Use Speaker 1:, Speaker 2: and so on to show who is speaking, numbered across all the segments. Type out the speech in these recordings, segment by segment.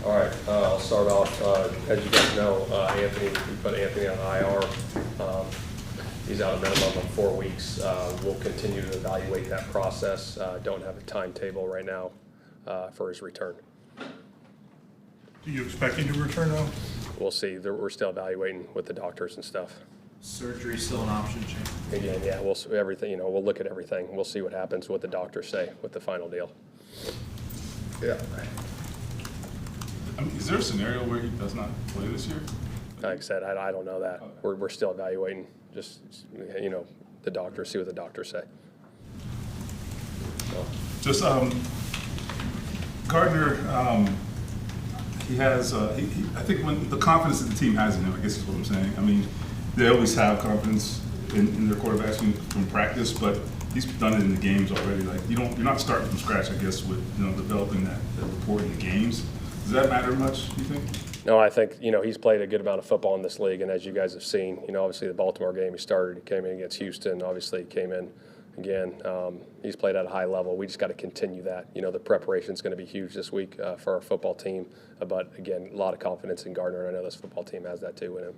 Speaker 1: All right, I'll start off. As you guys know, Anthony, we put Anthony on IR. He's out a minimum of 4 weeks. We'll continue to evaluate that process. Don't have a timetable right now for his return.
Speaker 2: Do you expect him to return now?
Speaker 1: We'll see. We're still evaluating with the doctors and stuff.
Speaker 3: Surgery still an option, Shane?
Speaker 1: Again, yeah, we'll everything. We'll look at everything. We'll see what happens, what the doctors say with the final deal.
Speaker 2: Yeah.
Speaker 4: I mean, is there a scenario where he does not play this year?
Speaker 1: Like I said, I don't know that.
Speaker 4: Okay.
Speaker 1: We're still evaluating. Just the doctors, see what the doctors say. So.
Speaker 4: Just Gardner, he has. I think when the confidence that the team has in him, I guess is what I'm saying. I mean, they always have confidence in their quarterbacks from practice, but he's done it in the games already. Like you're not starting from scratch, I guess, with developing that rapport in the games. Does that matter much, you think?
Speaker 1: No, I think, he's played a good amount of football in this league, and as you guys have seen, obviously the Baltimore game he started, he came in against Houston, obviously he came in again. He's played at a high level. We just got to continue that. The preparation is going to be huge this week for our football team, but again, a lot of confidence in Gardner, and I know this football team has that too in him.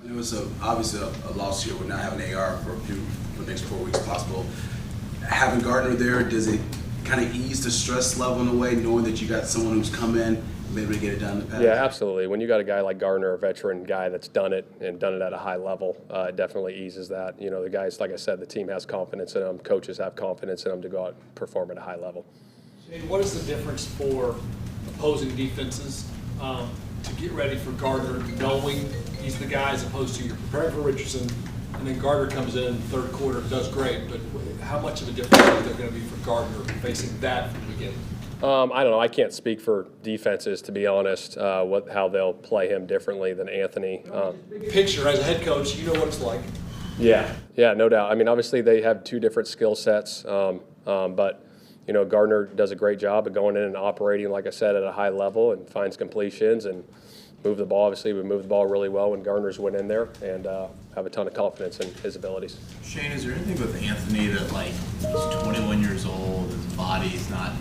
Speaker 5: It was obviously a loss here with not having AR for the next 4 weeks possible. Having Gardner there, does it kind of ease the stress level in a way, knowing that you got someone who's come in and been able to get it done in the past?
Speaker 1: Yeah, absolutely. When you got a guy like Gardner, a veteran guy that's done it and done it at a high level, it definitely eases that. The guys, like I said, the team has confidence in them. Coaches have confidence in them to go out and perform at a high level.
Speaker 6: Shane, what is the difference for opposing defenses to get ready for Gardner, knowing he's the guy as opposed to you're preparing for Richardson, and then Gardner comes in third quarter, does great, but how much of a difference is there going to be for Gardner facing that from the beginning?
Speaker 1: I don't know. I can't speak for defenses, to be honest, how they'll play him differently than Anthony.
Speaker 6: Big picture, as a head coach, you know what it's like.
Speaker 1: Yeah, no doubt. I mean, obviously they have two different skill sets, but Gardner does a great job of going in and operating, like I said, at a high level and finds completions and move the ball. Obviously, we move the ball really well when Gardner's went in there and have a ton of confidence in his abilities.
Speaker 3: Shane, is there anything with Anthony that, he's 21 years old, his body's not,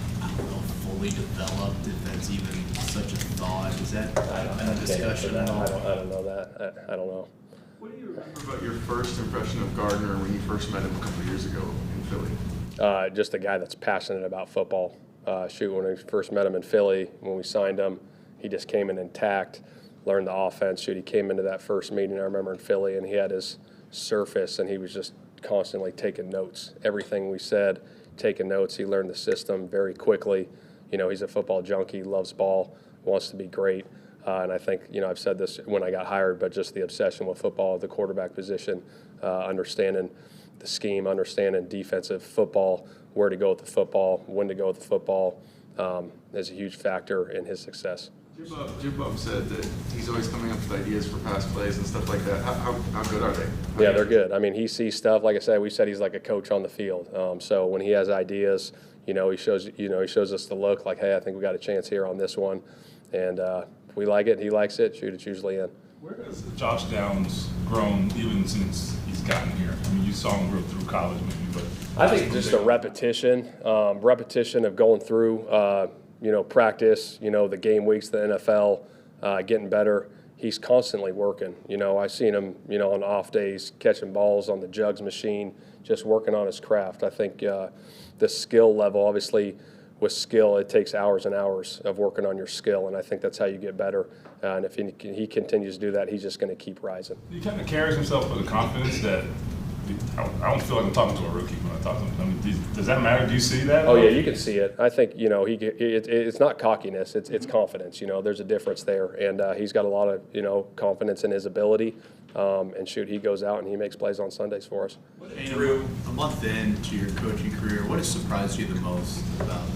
Speaker 3: fully developed, if that's even such a thought? Is that a discussion at all?
Speaker 1: I don't know that. I don't know.
Speaker 7: What do you remember about your first impression of Gardner when you first met him a couple of years ago in Philly?
Speaker 1: Just a guy that's passionate about football. When we first met him in Philly, when we signed him, he just came in intact, learned the offense. He came into that first meeting, I remember, in Philly, and he had his surface, and he was just constantly taking notes. Everything we said, taking notes. He learned the system very quickly. He's a football junkie, loves ball, wants to be great. And I think, I've said this when I got hired, but just the obsession with football, the quarterback position, understanding the scheme, understanding defensive football, where to go with the football, when to go with the football, is a huge factor in his success.
Speaker 7: Jim Bob said that he's always coming up with ideas for pass plays and stuff like that. How good are they?
Speaker 1: Yeah, they're good. I mean, he sees stuff. Like I said, we said he's like a coach on the field. So when he has ideas, he shows us the look like, hey, I think we got a chance here on this one, and if we like it, he likes it. Shoot, it's usually in.
Speaker 4: Where has Josh Downs grown even since he's gotten here? I mean, you saw him grow through college, maybe, but
Speaker 1: I think just the repetition of going through, practice, the game weeks, the NFL, getting better. He's constantly working. I've seen him, on off days, catching balls on the jugs machine, just working on his craft. I think the skill level, obviously, with skill, it takes hours and hours of working on your skill, and I think that's how you get better. And if he continues to do that, he's just going to keep rising.
Speaker 4: he kind of carries himself with a confidence that I don't feel like I'm talking to a rookie when I talk to him. I mean, does that matter? Do you see that?
Speaker 1: Oh yeah, you can see it. I think it's not cockiness; it's confidence. There's a difference there, and he's got a lot of confidence in his ability. And shoot, he goes out and he makes plays on Sundays for us.
Speaker 3: Drew, a month into your coaching career, what has surprised you the most about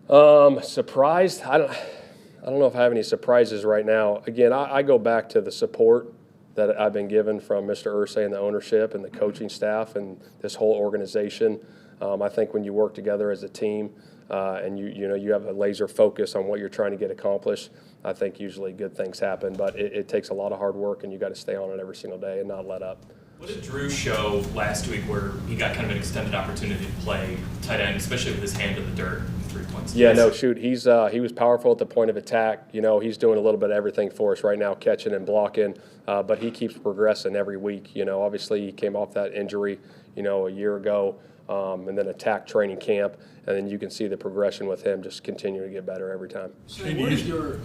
Speaker 3: this?
Speaker 1: Surprised? I don't know if I have any surprises right now. Again, I go back to the support that I've been given from Mr. Irsay and the ownership and the coaching staff and this whole organization. I think when you work together as a team and you have a laser focus on what you're trying to get accomplished, I think usually good things happen. But it takes a lot of hard work, and you got to stay on it every single day and not let up.
Speaker 8: What did Drew show last week where he got kind of an extended opportunity to play tight end, especially with his hand in the dirt?
Speaker 6: 3 points.
Speaker 1: Yeah, no, shoot, he was powerful at the point of attack. You know, he's doing a little bit of everything for us right now, catching and blocking, but he keeps progressing every week. You know, obviously he came off that injury, you know, a year ago, and then attack training camp, and then you can see the progression with him just continuing to get better every time.
Speaker 8: Shane, what is your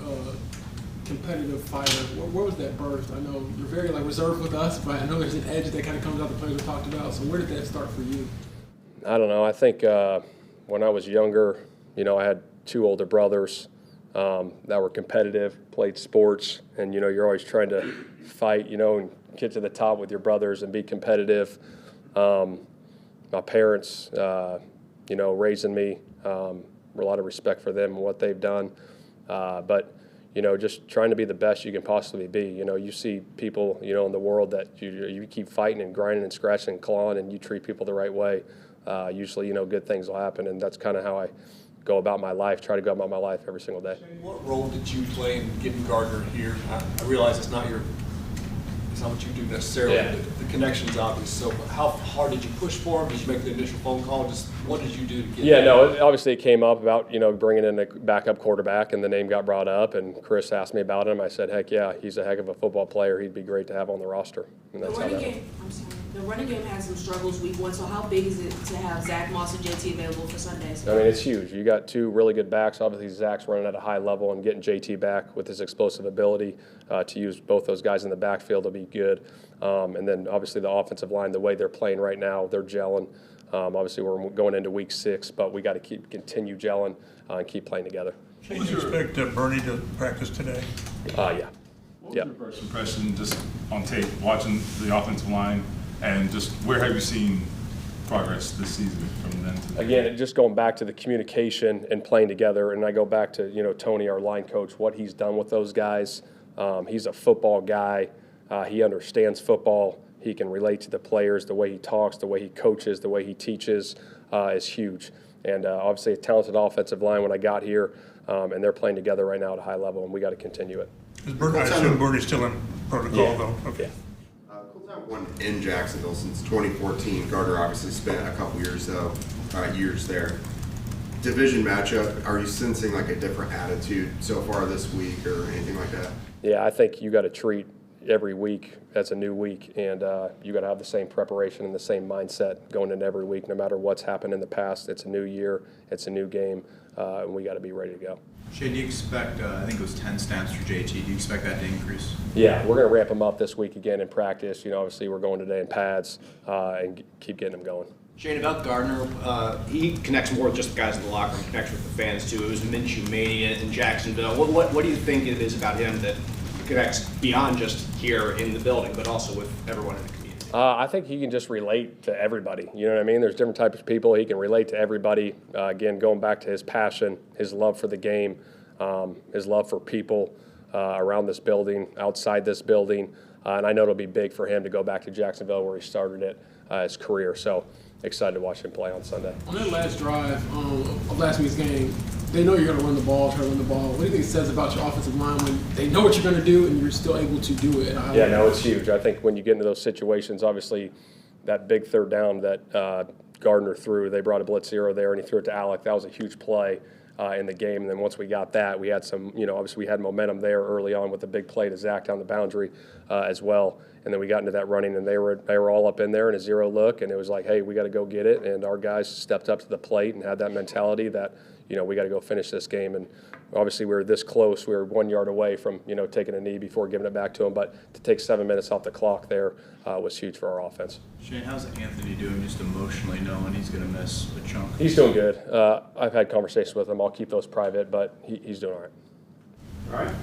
Speaker 8: competitive fighter? Where was that burst? I know you're very reserved with us, but I know there's an edge that kind of comes out the players we talked about. So where did that start for you?
Speaker 1: I don't know. I think when I was younger, you know, I had 2 older brothers that were competitive, played sports, and, you know, you're always trying to fight, you know, and get to the top with your brothers and be competitive. My parents, you know, raising me, a lot of respect for them and what they've done. But, you know, just trying to be the best you can possibly be. You know, you see people, you know, in the world that you keep fighting and grinding and scratching and clawing, and you treat people the right way. Usually, you know, good things will happen, and that's kind of how I go about my life, try to go about my life every single day.
Speaker 6: What role did you play in getting Gardner here? I realize it's not what you do necessarily,
Speaker 1: Yeah.
Speaker 6: but the connection's obvious. So how hard did you push for him? Did you make the initial phone call? Just what did you do to get
Speaker 1: Yeah,
Speaker 6: him?
Speaker 1: no, obviously it came up about, you know, bringing in a backup quarterback, and the name got brought up, and Chris asked me about him. I said, heck yeah, he's a heck of a football player. He'd be great to have on the roster. And
Speaker 9: The
Speaker 1: that's how
Speaker 9: running
Speaker 1: that went.
Speaker 9: game, the running game had some struggles week 1, so how big is it to have Zach Moss and JT available for Sundays?
Speaker 1: I mean, it's huge. You got 2 really good backs. Obviously, Zach's running at a high level, and getting JT back with his explosive ability to use both those guys in the backfield will be good. And then obviously the offensive line, the way they're playing right now, they're gelling. Obviously, we're going into week 6, but we got to continue gelling and keep playing together.
Speaker 2: Do you expect Bernie to practice today?
Speaker 1: Yeah.
Speaker 4: What was your first impression just on tape, watching the offensive line, and just where have you seen progress this season from then to
Speaker 1: Again, just going back to the communication and playing together, and I go back to, you know, Tony, our line coach, what he's done with those guys. He's a football guy. He understands football. He can relate to the players. The way he talks, the way he coaches, the way he teaches is huge. And obviously a talented offensive line when I got here, and they're playing together right now at a high level, and we got to continue it.
Speaker 2: I assume Bernie's still in protocol, though? Okay.
Speaker 1: Yeah.
Speaker 10: Colts haven't won in Jacksonville since 2014. Gardner obviously spent a couple years there. Division matchup, are you sensing like a different attitude so far this week or anything like that?
Speaker 1: Yeah, I think you got to treat every week as a new week, and you got to have the same preparation and the same mindset going into every week, no matter what's happened in the past. It's a new year, it's a new game, and we got to be ready to go.
Speaker 3: Shane, do you expect, I think it was 10 snaps for JT, do you expect that to increase?
Speaker 1: Yeah, we're going to ramp him up this week again in practice. You know, obviously we're going today in pads and keep getting him going.
Speaker 11: Shane, about Gardner, he connects more with just the guys in the locker room, connects with the fans too. It was Minshew mania in Jacksonville. What do you think it is about him that connects beyond just here in the building, but also with everyone in the community?
Speaker 1: I think he can just relate to everybody. You know what I mean? There's different types of people. He can relate to everybody. Again, going back to his passion, his love for the game, his love for people around this building, outside this building. And I know it'll be big for him to go back to Jacksonville where he started his career. So excited to watch him play on Sunday.
Speaker 8: On that last drive of last week's game, they know you're going to run the ball, try to run the ball. What do you think it says about your offensive line when they know what you're going to do and you're still able to do it?
Speaker 1: Yeah, no, it's huge. I think when you get into those situations, obviously that big third down that Gardner threw, they brought a blitz zero there and he threw it to Alec. That was a huge play in the game. And then once we got that, we had some, you know, obviously we had momentum there early on with the big play to Zach down the boundary as well. And then we got into that running, and they were all up in there in a zero look, and it was like, hey, we got to go get it. And our guys stepped up to the plate and had that mentality that, you know, we got to go finish this game. And obviously we were this close. We were 1 yard away from, you know, taking a knee before giving it back to them. But to take 7 minutes off the clock there was huge for our offense.
Speaker 3: Shane, how's Anthony doing just emotionally knowing he's going to miss a chunk?
Speaker 1: He's doing good. I've had conversations with him. I'll keep those private, but he's doing all right.
Speaker 10: All right.